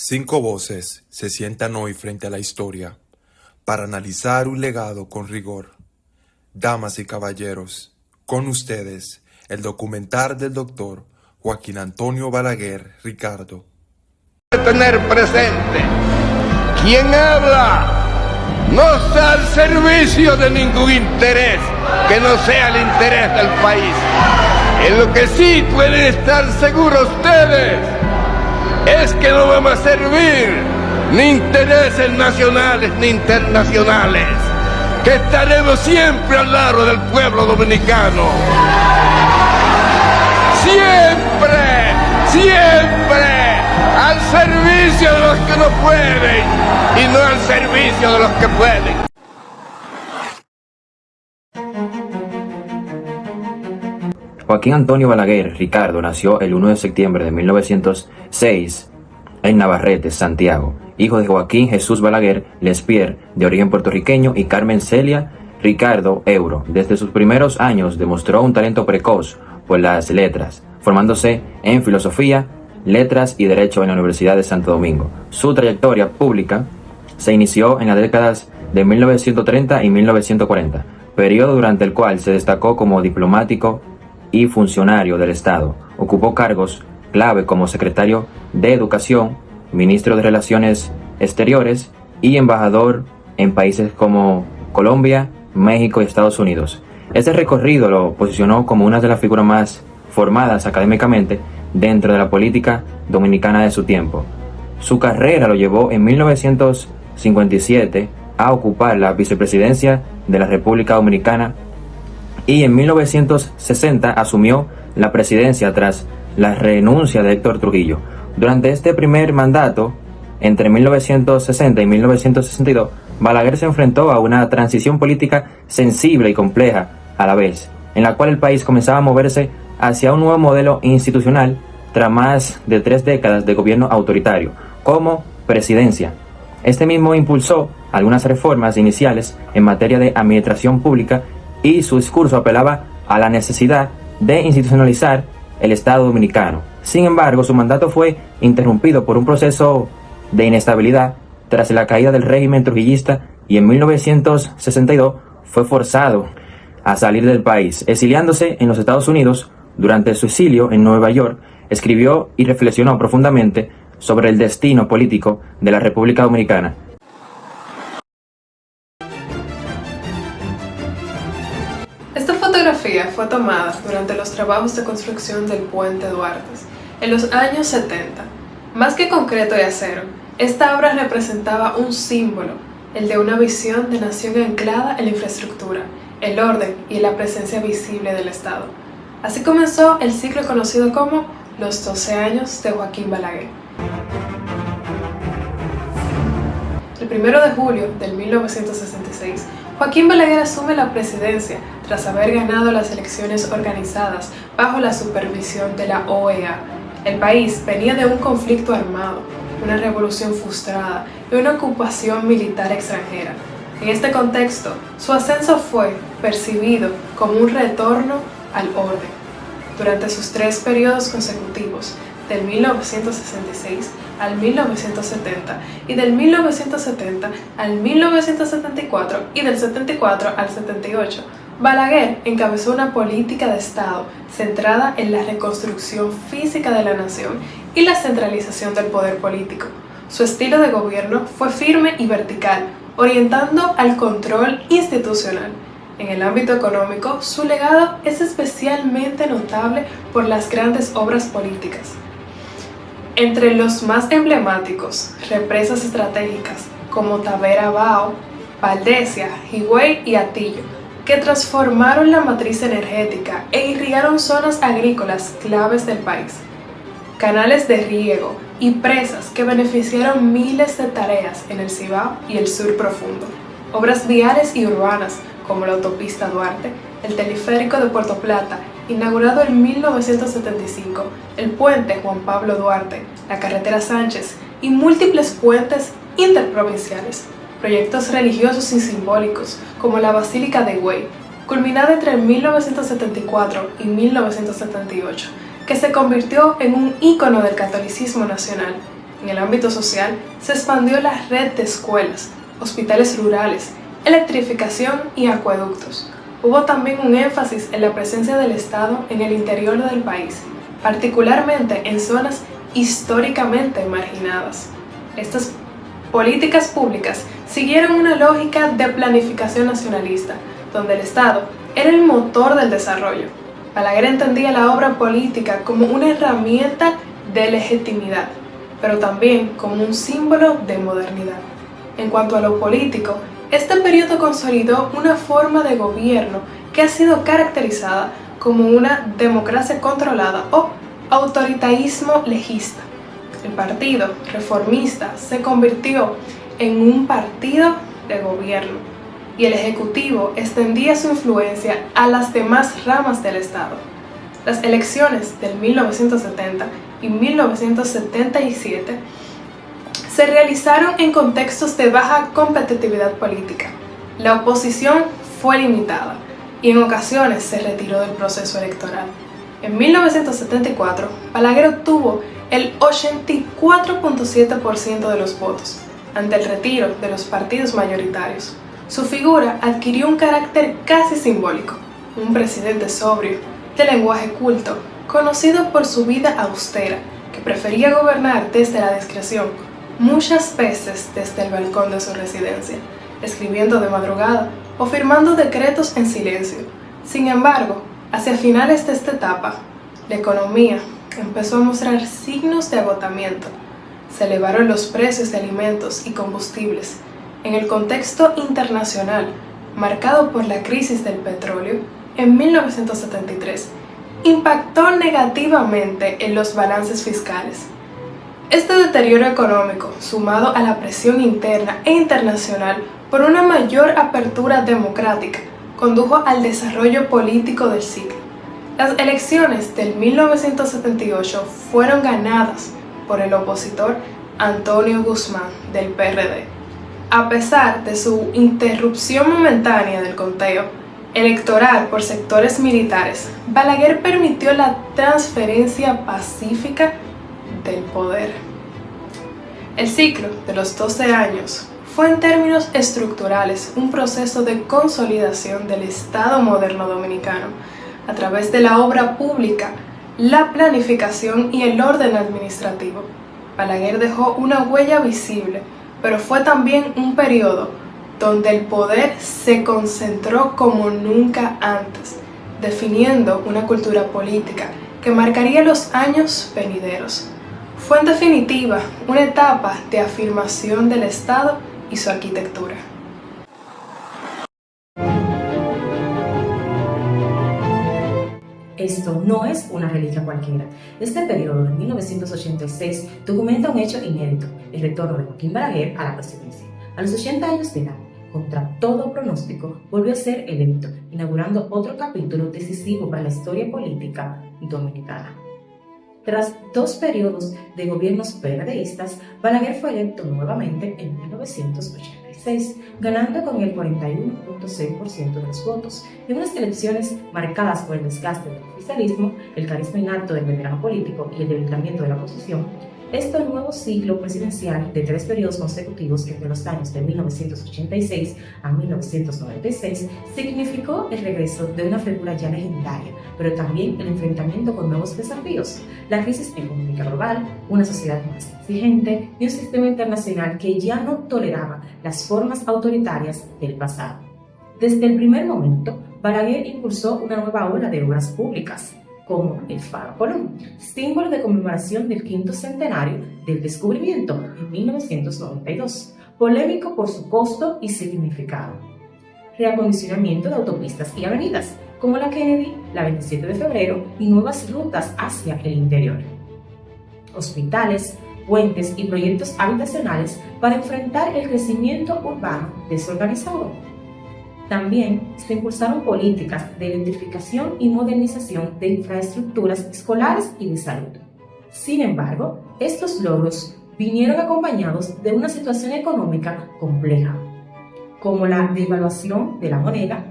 Cinco voces se sientan hoy frente a la historia para analizar un legado con rigor. Damas y caballeros, con ustedes el documental del doctor Joaquín Antonio Balaguer Ricardo. Tener presente, quien habla no está al servicio de ningún interés que no sea el interés del país. En lo que sí pueden estar seguros ustedes es que no vamos a servir ni intereses nacionales ni internacionales, que estaremos siempre al lado del pueblo dominicano. Siempre, siempre al servicio de los que no pueden y no al servicio de los que pueden. Joaquín Antonio Balaguer Ricardo nació el 1 de septiembre de 1906 en Navarrete, Santiago, hijo de Joaquín Jesús Balaguer Lespier, de origen puertorriqueño, y Carmen Celia Ricardo Euro. Desde sus primeros años demostró un talento precoz por las letras, formándose en filosofía, letras y derecho en la Universidad de Santo Domingo. Su trayectoria pública se inició en las décadas de 1930 y 1940, periodo durante el cual se destacó como diplomático y funcionario del Estado. Ocupó cargos clave como secretario de Educación, ministro de Relaciones Exteriores y embajador en países como Colombia, México y Estados Unidos. Este recorrido lo posicionó como una de las figuras más formadas académicamente dentro de la política dominicana de su tiempo. Su carrera lo llevó en 1957 a ocupar la vicepresidencia de la República Dominicana y en 1960 asumió la presidencia tras la renuncia de Héctor Trujillo. Durante este primer mandato, entre 1960 y 1962, Balaguer se enfrentó a una transición política sensible y compleja a la vez, en la cual el país comenzaba a moverse hacia un nuevo modelo institucional tras más de 3 décadas de gobierno autoritario, como presidencia. Este mismo impulsó algunas reformas iniciales en materia de administración pública y su discurso apelaba a la necesidad de institucionalizar el Estado dominicano. Sin embargo, su mandato fue interrumpido por un proceso de inestabilidad tras la caída del régimen trujillista y en 1962 fue forzado a salir del país. Exiliándose en los Estados Unidos, durante su exilio en Nueva York, escribió y reflexionó profundamente sobre el destino político de la República Dominicana. Esta fotografía fue tomada durante los trabajos de construcción del Puente Duarte en los años 70. Más que concreto y acero, esta obra representaba un símbolo, el de una visión de nación anclada en la infraestructura, el orden y la presencia visible del Estado. Así comenzó el ciclo conocido como los 12 años de Joaquín Balaguer. El 1 de julio de 1966, Joaquín Balaguer asume la presidencia tras haber ganado las elecciones organizadas bajo la supervisión de la OEA. El país venía de un conflicto armado, una revolución frustrada y una ocupación militar extranjera. En este contexto, su ascenso fue percibido como un retorno al orden. Durante sus 3 periodos consecutivos, del 1966 al 1970 y del 1970 al 1974 y del 74 al 78, Balaguer encabezó una política de Estado centrada en la reconstrucción física de la nación y la centralización del poder político. Su estilo de gobierno fue firme y vertical, orientando al control institucional. En el ámbito económico, su legado es especialmente notable por las grandes obras políticas. Entre los más emblemáticos, represas estratégicas como Tavera Bao, Valdesia, Higüey y Atillo, que transformaron la matriz energética e irrigaron zonas agrícolas claves del país. Canales de riego y presas que beneficiaron miles de tareas en el Cibao y el sur profundo. Obras viales y urbanas como la autopista Duarte, el teleférico de Puerto Plata, inaugurado en 1975, el puente Juan Pablo Duarte, la carretera Sánchez y múltiples puentes interprovinciales. Proyectos religiosos y simbólicos como la Basílica de Higüey, culminada entre 1974 y 1978, que se convirtió en un ícono del catolicismo nacional, En el ámbito social, se expandió la red de escuelas, hospitales rurales, electrificación y acueductos. Hubo también un énfasis en la presencia del Estado en el interior del país, particularmente en zonas históricamente marginadas. Estas políticas públicas siguieron una lógica de planificación nacionalista, donde el Estado era el motor del desarrollo. Balaguer entendía la obra política como una herramienta de legitimidad, pero también como un símbolo de modernidad. En cuanto a lo político, este periodo consolidó una forma de gobierno que ha sido caracterizada como una democracia controlada o autoritarismo legista. El Partido Reformista se convirtió en un partido de gobierno y el Ejecutivo extendía su influencia a las demás ramas del Estado. Las elecciones del 1970 y 1977 se realizaron en contextos de baja competitividad política. La oposición fue limitada y en ocasiones se retiró del proceso electoral. En 1974, Balaguer obtuvo el 84.7% de los votos, ante el retiro de los partidos mayoritarios. Su figura adquirió un carácter casi simbólico, un presidente sobrio, de lenguaje culto, conocido por su vida austera, que prefería gobernar desde la discreción, muchas veces desde el balcón de su residencia, escribiendo de madrugada o firmando decretos en silencio. Sin embargo, hacia finales de esta etapa, la economía empezó a mostrar signos de agotamiento. Se elevaron los precios de alimentos y combustibles. En el contexto internacional, marcado por la crisis del petróleo, en 1973, impactó negativamente en los balances fiscales. Este deterioro económico, sumado a la presión interna e internacional por una mayor apertura democrática, condujo al desarrollo político del siglo. Las elecciones del 1978 fueron ganadas por el opositor Antonio Guzmán del PRD. A pesar de su interrupción momentánea del conteo electoral por sectores militares, Balaguer permitió la transferencia pacífica del poder. El ciclo de los 12 años fue en términos estructurales un proceso de consolidación del Estado moderno dominicano a través de la obra pública, la planificación y el orden administrativo. Balaguer dejó una huella visible, pero fue también un periodo donde el poder se concentró como nunca antes, definiendo una cultura política que marcaría los años venideros. Fue en definitiva una etapa de afirmación del Estado y su arquitectura. Esto no es una reliquia cualquiera. Este periodo de 1986 documenta un hecho inédito, el retorno de Joaquín Balaguer a la presidencia. A los 80 años de edad, contra todo pronóstico, volvió a ser electo, inaugurando otro capítulo decisivo para la historia política dominicana. Tras 2 periodos de gobiernos PRDistas, Balaguer fue electo nuevamente en 1986, ganando con el 41.6% de los votos, en unas elecciones marcadas por el desgaste del oficialismo, el carisma innato del veterano político y el debilitamiento de la oposición. Esto el nuevo ciclo presidencial de 3 periodos consecutivos entre los años de 1986 a 1996 significó el regreso de una figura ya legendaria, pero también el enfrentamiento con nuevos desafíos, la crisis económica global, una sociedad más exigente y un sistema internacional que ya no toleraba las formas autoritarias del pasado. Desde el primer momento, Balaguer impulsó una nueva ola de obras públicas, como el Faro Colón, símbolo de conmemoración del 5º centenario del descubrimiento en 1992, polémico por su costo y significado. Reacondicionamiento de autopistas y avenidas, como la Kennedy, la 27 de febrero y nuevas rutas hacia el interior. Hospitales, puentes y proyectos habitacionales para enfrentar el crecimiento urbano desorganizado. También se impulsaron políticas de electrificación y modernización de infraestructuras escolares y de salud. Sin embargo, estos logros vinieron acompañados de una situación económica compleja, como la devaluación de la moneda,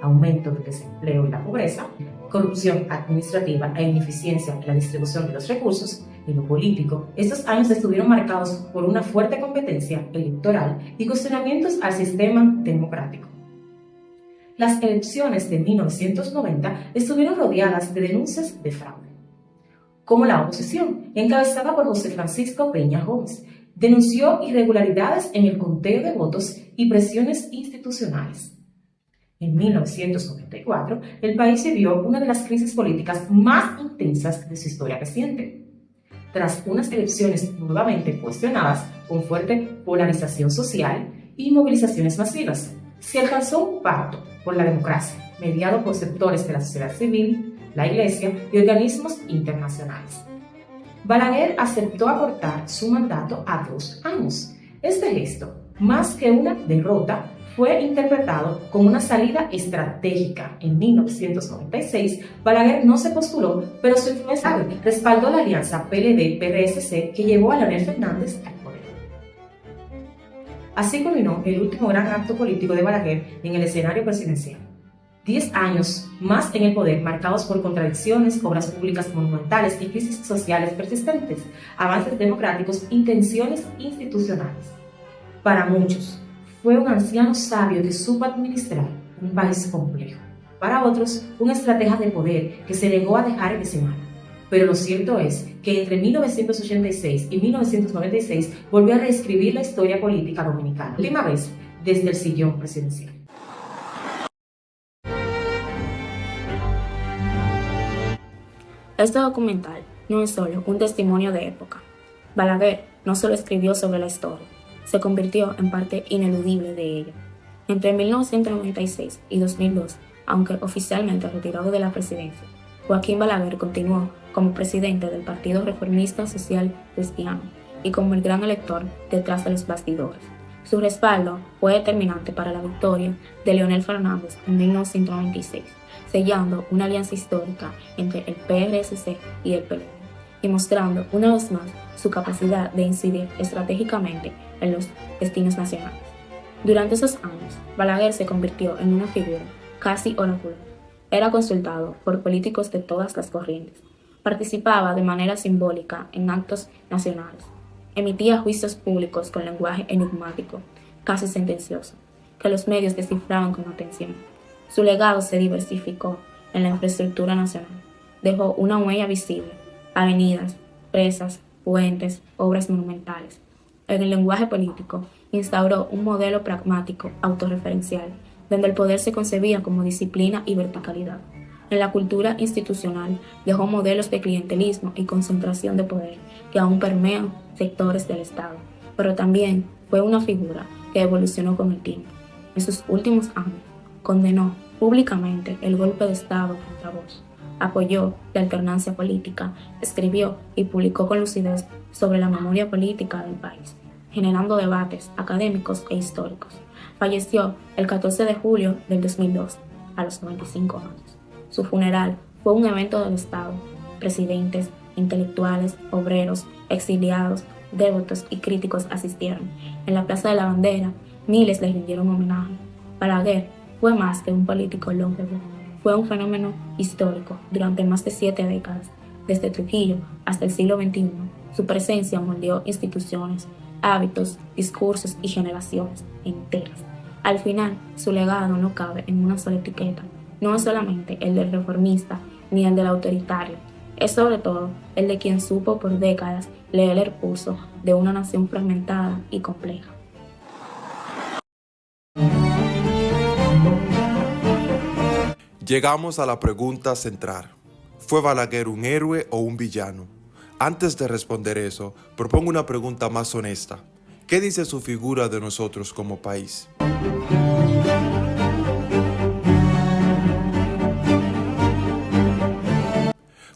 aumento del desempleo y la pobreza, corrupción administrativa e ineficiencia en la distribución de los recursos, en lo político, estos años estuvieron marcados por una fuerte competencia electoral y cuestionamientos al sistema democrático. Las elecciones de 1990 estuvieron rodeadas de denuncias de fraude, como la oposición, encabezada por José Francisco Peña Gómez, denunció irregularidades en el conteo de votos y presiones institucionales. En 1994, el país vivió una de las crisis políticas más intensas de su historia reciente. Tras unas elecciones nuevamente cuestionadas, con fuerte polarización social y movilizaciones masivas, se alcanzó un pacto por la democracia, mediado por sectores de la sociedad civil, la Iglesia y organismos internacionales. Balaguer aceptó acortar su mandato a 2 años. Este gesto, más que una derrota, fue interpretado como una salida estratégica. En 1996, Balaguer no se postuló, pero su influencia respaldó la alianza PLD-PRSC que llevó a Leonel Fernández al poder. Así culminó el último gran acto político de Balaguer en el escenario presidencial. 10 años más en el poder, marcados por contradicciones, obras públicas monumentales y crisis sociales persistentes, avances democráticos y tensiones institucionales. Para muchos, fue un anciano sabio que supo administrar un país complejo. Para otros, una estratega de poder que se negó a dejar el escenario. Pero lo cierto es que entre 1986 y 1996 volvió a reescribir la historia política dominicana, última vez desde el sillón presidencial. Este documental no es solo un testimonio de época. Balaguer no solo escribió sobre la historia, se convirtió en parte ineludible de ella. Entre 1996 y 2002, aunque oficialmente retirado de la presidencia, Joaquín Balaguer continuó como presidente del Partido Reformista Social Cristiano y como el gran elector detrás de los bastidores. Su respaldo fue determinante para la victoria de Leonel Fernández en 1996, sellando una alianza histórica entre el PRSC y el PLD, y mostrando una vez más su capacidad de incidir estratégicamente en los destinos nacionales. Durante esos años, Balaguer se convirtió en una figura casi oracular. Era consultado por políticos de todas las corrientes. Participaba de manera simbólica en actos nacionales. Emitía juicios públicos con lenguaje enigmático, casi sentencioso, que los medios descifraban con atención. Su legado se diversificó en la infraestructura nacional. Dejó una huella visible: avenidas, presas, puentes, obras monumentales. En el lenguaje político, instauró un modelo pragmático, autorreferencial, donde el poder se concebía como disciplina y verticalidad. En la cultura institucional, dejó modelos de clientelismo y concentración de poder que aún permean sectores del Estado, pero también fue una figura que evolucionó con el tiempo. En sus últimos años, condenó públicamente el golpe de Estado contra Bosch, apoyó la alternancia política, escribió y publicó con lucidez sobre la memoria política del país, generando debates académicos e históricos. Falleció el 14 de julio del 2002, a los 95 años. Su funeral fue un evento del Estado. Presidentes, intelectuales, obreros, exiliados, devotos y críticos asistieron. En la Plaza de la Bandera, miles le rindieron homenaje. Balaguer fue más que un político longevo, fue un fenómeno histórico durante más de 7 décadas. Desde Trujillo hasta el siglo XXI, su presencia moldeó instituciones, hábitos, discursos y generaciones enteras. Al final, su legado no cabe en una sola etiqueta. No es solamente el del reformista ni el del autoritario, es sobre todo el de quien supo por décadas leer el pulso de una nación fragmentada y compleja. Llegamos a la pregunta central. ¿Fue Balaguer un héroe o un villano? Antes de responder eso, propongo una pregunta más honesta. ¿Qué dice su figura de nosotros como país?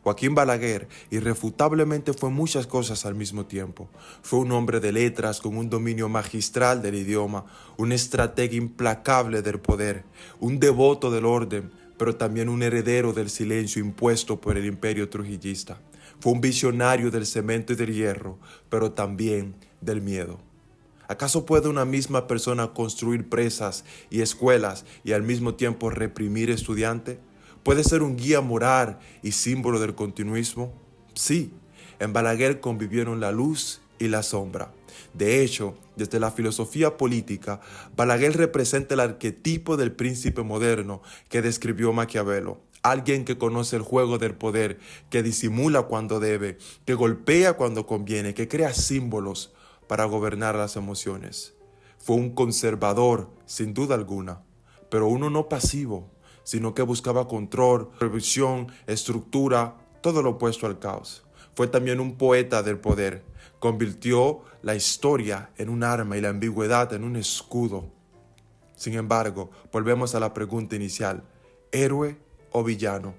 Joaquín Balaguer irrefutablemente fue muchas cosas al mismo tiempo. Fue un hombre de letras con un dominio magistral del idioma, un estratega implacable del poder, un devoto del orden, pero también un heredero del silencio impuesto por el imperio trujillista. Fue un visionario del cemento y del hierro, pero también del miedo. ¿Acaso puede una misma persona construir presas y escuelas y al mismo tiempo reprimir estudiantes? ¿Puede ser un guía moral y símbolo del continuismo? Sí, en Balaguer convivieron la luz y la sombra. De hecho, desde la filosofía política, Balaguer representa el arquetipo del príncipe moderno que describió Maquiavelo. Alguien que conoce el juego del poder, que disimula cuando debe, que golpea cuando conviene, que crea símbolos para gobernar las emociones. Fue un conservador, sin duda alguna, pero uno no pasivo, sino que buscaba control, revisión, estructura, todo lo opuesto al caos. Fue también un poeta del poder. Convirtió la historia en un arma y la ambigüedad en un escudo. Sin embargo, volvemos a la pregunta inicial: ¿héroe o villano?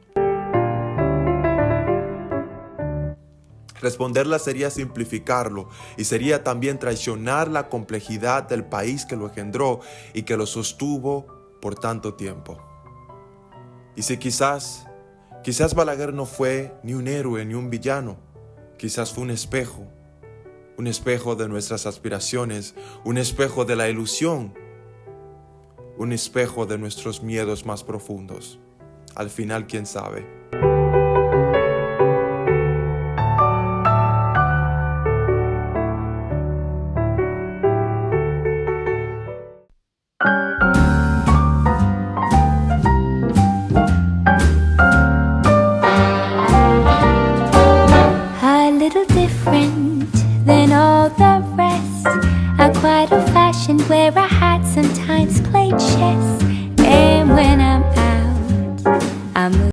Responderla sería simplificarlo y sería también traicionar la complejidad del país que lo engendró y que lo sostuvo por tanto tiempo. Y si quizás Balaguer no fue ni un héroe ni un villano, quizás fue un espejo de nuestras aspiraciones, un espejo de la ilusión, un espejo de nuestros miedos más profundos. Al final, ¿quién sabe?